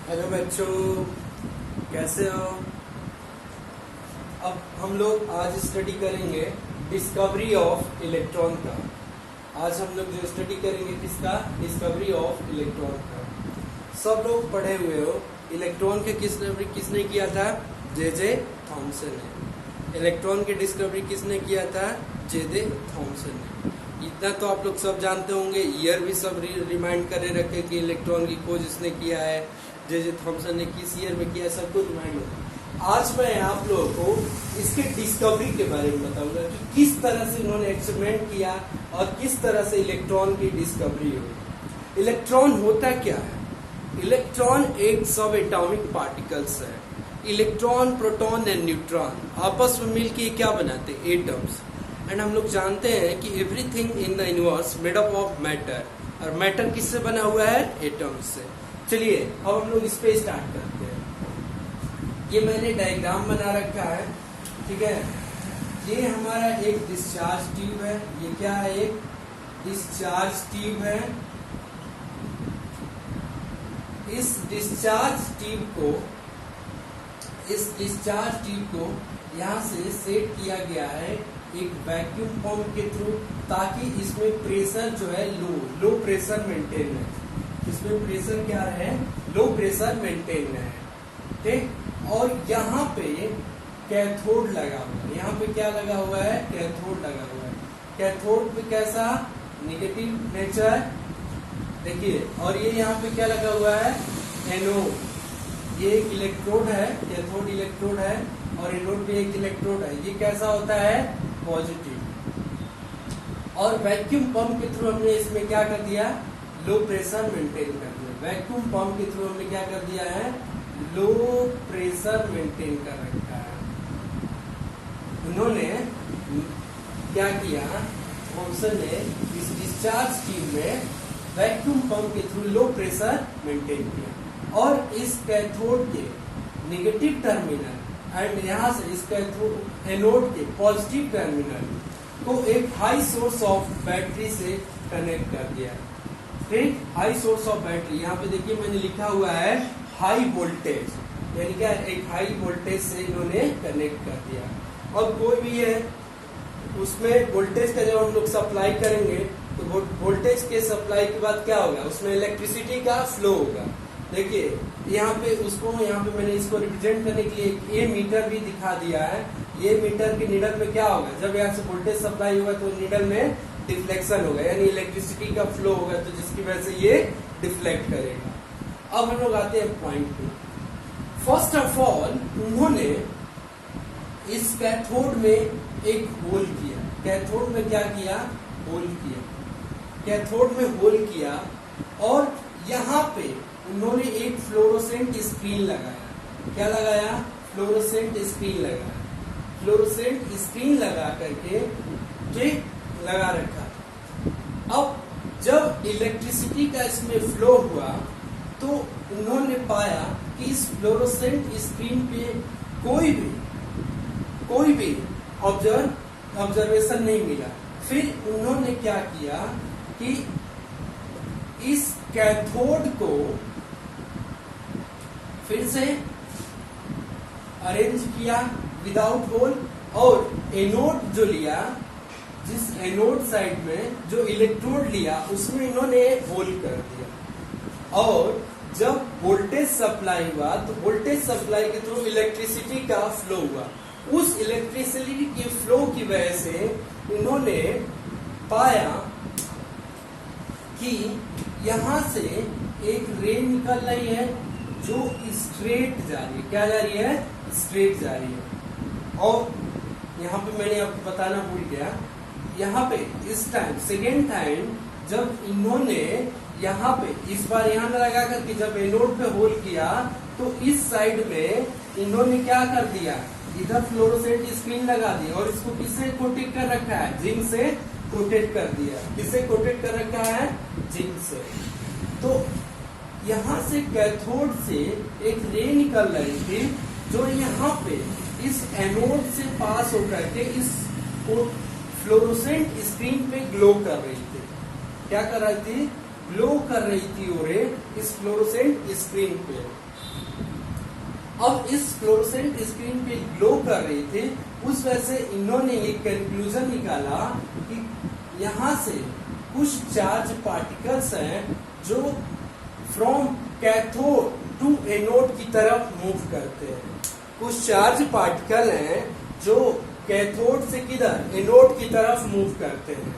Hello बच्चों, कैसे हो। अब हम लोग आज स्टडी करेंगे डिस्कवरी ऑफ इलेक्ट्रॉन का। आज हम लोग जो स्टडी करेंगे किसका, डिस्कवरी ऑफ इलेक्ट्रॉन का। सब लोग पढ़े हुए हो, इलेक्ट्रॉन के किसने किया था, जे थॉमसन ने। इलेक्ट्रॉन की डिस्कवरी किसने किया था, जे थॉमसन ने। इतना तो आप लोग सब जानते होंगे, ईयर भी सब रिमाइंड करे रखे कि इलेक्ट्रॉन की खोज इसने किया है, जे थॉमसन ने किस ईयर में किया, सबको रिमाइंड होगा। आज मैं आप लोगों को इसके डिस्कवरी के बारे में बताऊंगा कि किस तरह से इन्होंने एक्सपेरिमेंट किया और किस तरह से इलेक्ट्रॉन की डिस्कवरी हुई। इलेक्ट्रॉन होता क्या है? इलेक्ट्रॉन एक सब एटॉमिक पार्टिकल्स है। इलेक्ट्रॉन, प्रोटॉन एंड न्यूट्रॉन आपस में मिलकर क्या बनाते हैं, एटम्स। एंड हम लोग जानते हैं कि everything in the universe made up of matter, और मैटर किससे बना हुआ है, एटम्स से। चलिए अब हम लोग इस पे स्टार्ट करते हैं। ये मैंने डायग्राम बना रखा है, ठीक है। ये हमारा एक डिस्चार्ज ट्यूब है। ये क्या है, एक डिस्चार्ज ट्यूब है। इस डिस्चार्ज ट्यूब को यहाँ से सेट किया गया है एक वैक्यूम पंप के थ्रू, ताकि इसमें प्रेशर जो है लो प्रेशर मेंटेन है। इसमें प्रेशर क्या है, लो प्रेशर मेंटेन है, ठीक। और यहाँ पे कैथोड लगा हुआ है। यहाँ पे क्या लगा हुआ है, कैथोड लगा हुआ है। कैथोड पे कैसा, नेगेटिव नेचर, देखिए। और ये यहाँ पे क्या लगा हुआ है, एनोड। ये एक इलेक्ट्रोड है, कैथोड इलेक्ट्रोड है, और एनोड भी एक इलेक्ट्रोड है। ये कैसा होता है, पॉजिटिव। और वैक्यूम पंप के थ्रू हमने इसमें क्या कर दिया, लो प्रेशर मेंटेन कर दिया। वैक्यूम पंप के थ्रू हमने क्या कर दिया है, लो प्रेशर मेंटेन कर रखा है। उन्होंने क्या किया, थॉमसन ने इस डिस्चार्ज ट्यूब में वैक्यूम पंप के थ्रू लो प्रेशर मेंटेन किया, और इस कैथोड के नेगेटिव टर्मिनल एंड यहाँ से इस कैथोड एनोड के पॉजिटिव टर्मिनल को एक हाई सोर्स ऑफ बैटरी से कनेक्ट कर दिया, ठीक। हाई सोर्स ऑफ बैटरी, यहाँ पे देखिए मैंने लिखा हुआ है हाई वोल्टेज, यानी क्या, एक हाई वोल्टेज से इन्होंने कनेक्ट कर दिया। और कोई भी है उसमें वोल्टेज का जब हम लोग सप्लाई करेंगे तो वोल्टेज के सप्लाई के बाद क्या होगा, उसमें इलेक्ट्रिसिटी का फ्लो होगा। देखिए यहाँ पे यहाँ पे मैंने इसको रिप्रेजेंट करने के लिए ए मीटर भी दिखा दिया है। ये मीटर के नीडल में क्या होगा, जब यहाँ से वोल्टेज सप्लाई होगा तो नीडल में डिफ्लेक्शन होगा, यानी इलेक्ट्रिसिटी का फ्लो होगा, तो जिसकी वजह से ये डिफ्लेक्ट करेगा। अब हम लोग आते हैं पॉइंट पे। फर्स्ट ऑफ ऑल उन्होंने इस कैथोड में एक होल किया। कैथोड में क्या किया, होल किया। कैथोड में होल किया, और यहाँ पे उन्होंने एक फ्लोरोसेंट स्क्रीन लगाया। क्या लगाया, फ्लोरोसेंट स्क्रीन लगाया। फ्लोरोसेंट स्क्रीन लगा करके ठीक लगा रखा। अब जब इलेक्ट्रिसिटी का इसमें फ्लो हुआ तो उन्होंने पाया कि इस फ्लोरोसेंट स्क्रीन पे कोई भी ऑब्जर्वेशन नहीं मिला। फिर उन्होंने क्या किया कि इस कैथोड को फिर से अरेंज किया विदाउट होल, और एनोड जो लिया, जिस एनोड साइड में जो इलेक्ट्रोड लिया उसमें इन्होंने होल कर दिया। और जब वोल्टेज सप्लाई हुआ तो वोल्टेज सप्लाई के थ्रू इलेक्ट्रिसिटी का फ्लो हुआ। उस इलेक्ट्रिसिटी की फ्लो की वजह से इन्होंने पाया कि यहाँ से एक रे निकल रही है जो स्ट्रेट जा रही है। क्या जा रही है, स्ट्रेट जा रही है। और यहाँ पे मैंने आपको बताना भूल गया, यहाँ पे इस टाइम सेकेंड टाइम जब इन्होंने यहाँ पे इस बार यहाँ लगा करके जब एनोड पे होल किया तो इस साइड में इन्होंने क्या कर दिया, इधर फ्लोरोसेंट स्क्रीन लगा दी, और इसको किससे कोटेड कर रखा है, जिंक से कोटेड कर दिया। किससे कोटेड कर रखा है, जिंक से। तो यहाँ से कैथोड से एक रे निकल रही थी जो यहाँ पे इस एनोड से पास होकर के इस फ्लोरोसेंट स्क्रीन पे ग्लो कर रही थी। क्या कर रही थी, ग्लो कर रही थी वो रे इस फ्लोरोसेंट स्क्रीन पे। अब इस फ्लोरोसेंट स्क्रीन पे ग्लो कर रही थी, उस वजह से इन्होंने एक कंक्लूजन निकाला कि यहाँ से कुछ चार्ज पार्टिकल्स हैं जो फ्रॉम कैथोड टू एनोड की तरफ मूव करते हैं। कुछ चार्ज पार्टिकल हैं जो कैथोड से किधर एनोड की तरफ मूव करते हैं।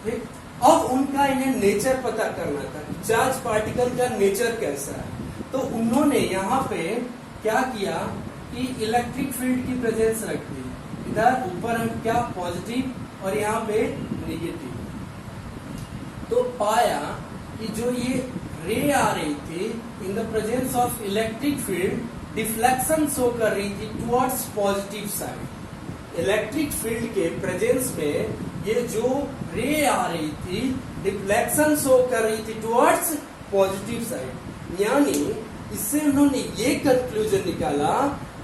ठीक, अब उनका इन्हें नेचर पता करना था, चार्ज पार्टिकल का नेचर कैसा है। तो उन्होंने यहाँ पे क्या किया कि इलेक्ट्रिक फील्ड की प्रेजेंस रख दी, इधर ऊपर हम क्या पॉजिटिव और यहाँ पे नेगेटिव। तो पाया कि जो ये रे आ रही थी in the presence of electric field, deflection show कर रही थी towards positive side. Electric field के प्रेजेंस में ये जो रे आ रही थी डिफ्लेक्शन शो कर रही थी टुवर्ड्स पॉजिटिव साइड। यानी इससे उन्होंने ये कंक्लूजन निकाला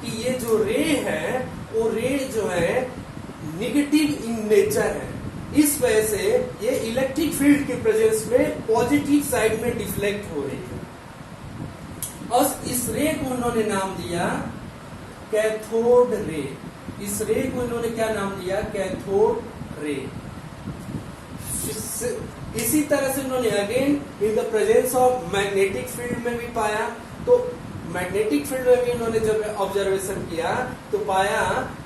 कि ये जो रे है वो रे जो है निगेटिव इन नेचर है। इस वजह से ये इलेक्ट्रिक फील्ड के प्रेजेंस में पॉजिटिव साइड में डिफ्लेक्ट हो रही है। और इस रे को उन्होंने नाम दिया कैथोड रे। इस रे को इन्होंने क्या नाम दिया, कैथोड रे। इसी तरह से उन्होंने again in the presence of magnetic field में भी पाया। तो मैग्नेटिक फील्ड में भी उन्होंने जब ऑब्जर्वेशन किया तो पाया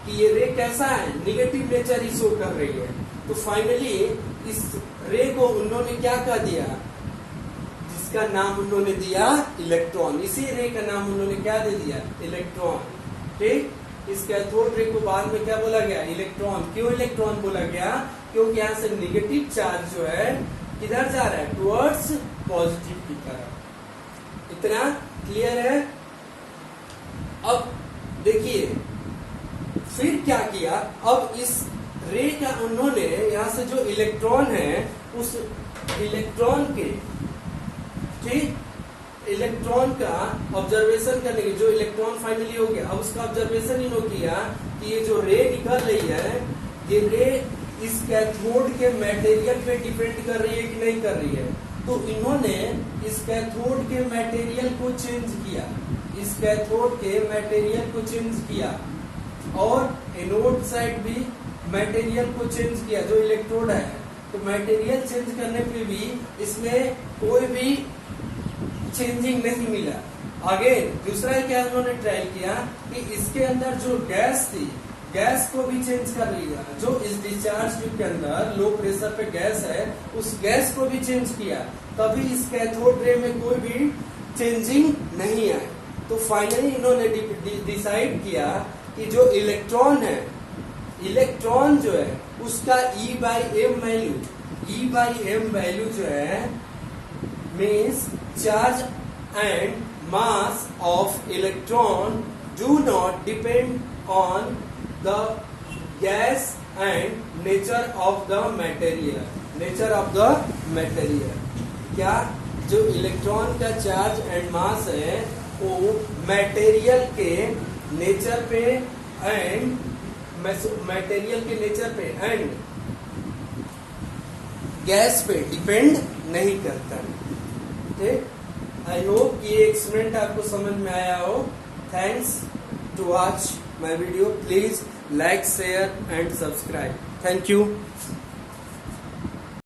कि ये रे कैसा है, निगेटिव नेचर ही शो कर रही है। तो फाइनली इस रे को उन्होंने क्या कह दिया, जिसका नाम उन्होंने दिया इलेक्ट्रॉन। इसी रे का नाम उन्होंने क्या दे दिया, इलेक्ट्रॉन। ठीक, इस कैथोड रे को बाद में क्या बोला गया, इलेक्ट्रॉन। क्यों इलेक्ट्रॉन बोला गया, क्योंकि यहाँ से निगेटिव चार्ज जो है किधर जा रहा है, टुवर्ड्स पॉजिटिव की तरफ। इतना क्लियर है। अब देखिए फिर क्या किया, अब इस रे का उन्होंने यहाँ से जो इलेक्ट्रॉन है उस इलेक्ट्रॉन के, ठीक, इलेक्ट्रॉन का ऑब्जर्वेशन करने के, जो इलेक्ट्रॉन फाइनली हो गया, अब उसका ऑब्जर्वेशन इन्होंने किया कि ये जो रे निकल रही है, ये रे इस कैथोड के मटेरियल पे डिपेंड कर रही है कि नहीं कर रही है। तो इन्होंने इस कैथोड के मटेरियल को चेंज किया, इस कैथोड के मटेरियल को चेंज किया, और एनोड साइड भी मटेरियल को चेंज किया, जो इलेक्ट्रोड है। तो मटेरियल चेंज करने पे भी इसमें कोई भी चेंजिंग नहीं मिला। आगे दूसरा क्या उन्होंने ट्राई किया कि इसके अंदर जो गैस थी, गैस को भी चेंज कर लिया। जो इस डिस्चार्ज ट्यूब के अंदर लो प्रेशर पे गैस है, उस गैस को भी चेंज किया, तभी इस कैथोड रे में कोई भी चेंजिंग नहीं आई। तो फाइनली इन्होंने डिसाइड किया कि जो इलेक्ट्रॉन है, इलेक्ट्रॉन जो है उसका E/m वैल्यू, E/m वैल्यू जो है means charge and mass of electron do not depend on the gas and nature of the material, nature of the material. क्या, जो इलेक्ट्रॉन का चार्ज एंड मास है वो मटेरियल के नेचर पे and material के नेचर पे एंड गैस पे डिपेंड नहीं करता। ठीक, आई होप ये एक्सपेरिमेंट आपको समझ में आया हो। Thanks to watch my video. Please like, share and subscribe. Thank you.